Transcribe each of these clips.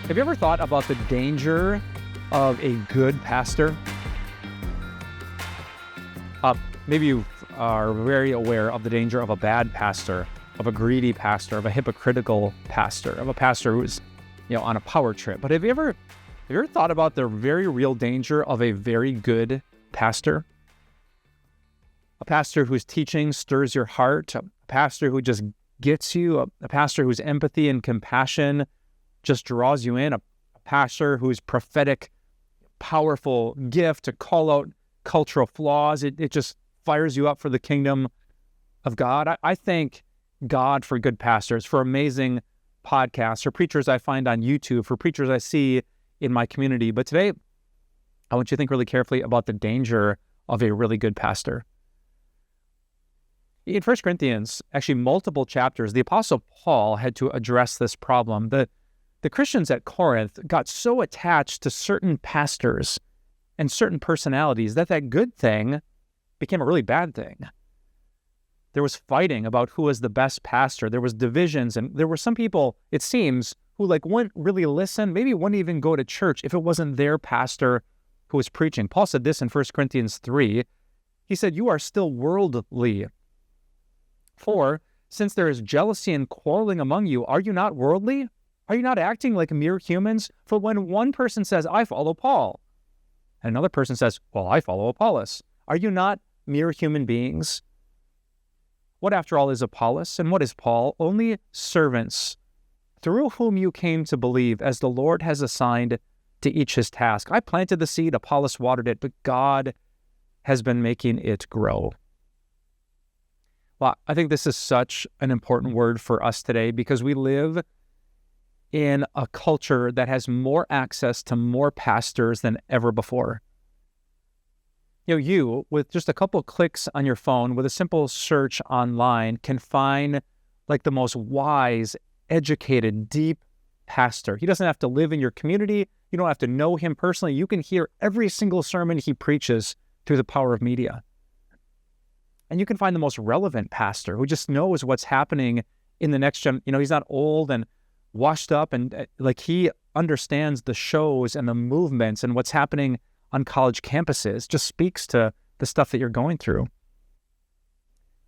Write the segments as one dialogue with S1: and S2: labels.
S1: Have you ever thought about the danger of a good pastor? Maybe you are very aware of the danger of a bad pastor, of a greedy pastor, of a hypocritical pastor, of a pastor who's, on a power trip. But have you ever thought about the very real danger of a very good pastor? A pastor whose teaching stirs your heart, a pastor who just gets you, a pastor whose empathy and compassion just draws you in, a pastor whose prophetic, powerful gift to call out cultural flaws, it just fires you up for the kingdom of God. I thank God for good pastors, for amazing podcasts, for preachers I find on YouTube, for preachers I see in my community. But today, I want you to think really carefully about the danger of a really good pastor. In 1 Corinthians, actually multiple chapters, the Apostle Paul had to address this problem. The Christians at Corinth got so attached to certain pastors and certain personalities that good thing became a really bad thing. There was fighting about who was the best pastor. There was divisions, and there were some people, it seems, who wouldn't really listen, maybe wouldn't even go to church if it wasn't their pastor who was preaching. Paul said this in 1 Corinthians 3. He said, "You are still worldly. For since there is jealousy and quarreling among you, are you not worldly? Are you not acting like mere humans? For when one person says, 'I follow Paul,' and another person says, 'Well, I follow Apollos,' are you not mere human beings? What, after all, is Apollos, and what is Paul? Only servants, through whom you came to believe, as the Lord has assigned to each his task. I planted the seed, Apollos watered it, but God has been making it grow." Well, I think this is such an important word for us today because we live in a culture that has more access to more pastors than ever before. You, with just a couple of clicks on your phone, with a simple search online, can find the most wise, educated, deep pastor. He doesn't have to live in your community. You don't have to know him personally. You can hear every single sermon he preaches through the power of media. And you can find the most relevant pastor who just knows what's happening in the next gen. He's not old and washed up, and he understands the shows and the movements and what's happening on college campuses, just speaks to the stuff that you're going through.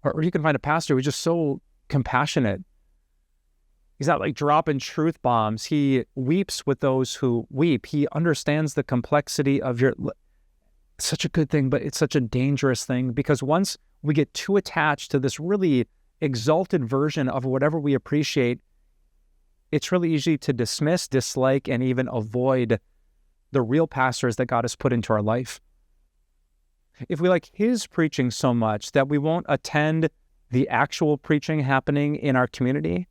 S1: Or you can find a pastor who's just so compassionate. He's not dropping truth bombs. He weeps with those who weep. He understands the complexity of such a good thing, but it's such a dangerous thing, because once we get too attached to this really exalted version of whatever we appreciate, it's really easy to dismiss, dislike, and even avoid the real pastors that God has put into our life. If we like his preaching so much that we won't attend the actual preaching happening in our community,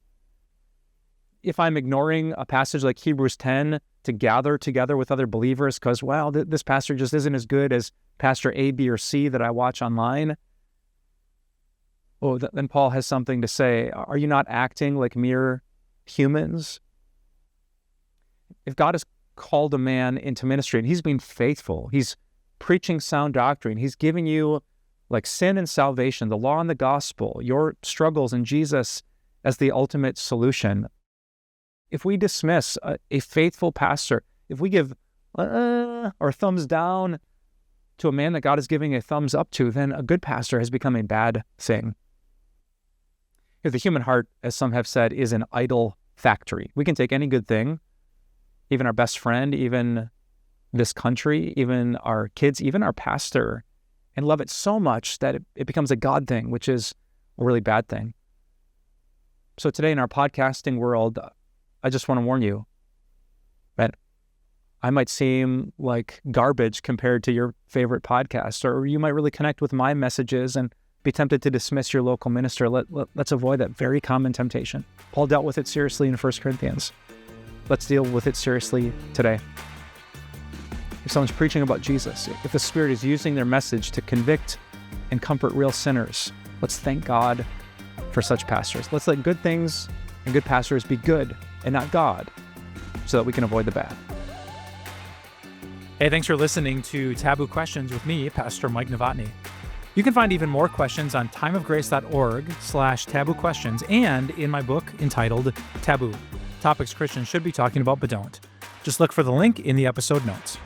S1: if I'm ignoring a passage like Hebrews 10 to gather together with other believers because, this pastor just isn't as good as Pastor A, B, or C that I watch online, then Paul has something to say. Are you not acting like mere humans? If God has called a man into ministry and he's being faithful, he's preaching sound doctrine, he's giving you sin and salvation, the law and the gospel, your struggles and Jesus as the ultimate solution. If we dismiss a faithful pastor, if we give or thumbs down to a man that God is giving a thumbs up to, then a good pastor has become a bad thing. The human heart, as some have said, is an idol factory. We can take any good thing, even our best friend, even this country, even our kids, even our pastor, and love it so much that it becomes a God thing, which is a really bad thing. So today in our podcasting world, I just want to warn you that I might seem like garbage compared to your favorite podcast, or you might really connect with my messages and be tempted to dismiss your local minister. Let's avoid that very common temptation. Paul dealt with it seriously in 1 Corinthians. Let's deal with it seriously today. If someone's preaching about Jesus, if the Spirit is using their message to convict and comfort real sinners, let's thank God for such pastors. Let's let good things and good pastors be good and not God, so that we can avoid the bad.
S2: Hey, thanks for listening to Taboo Questions with me, Pastor Mike Novotny. You can find even more questions on timeofgrace.org/taboo questions and in my book entitled Taboo, Topics Christians Should Be Talking About But Don't. Just look for the link in the episode notes.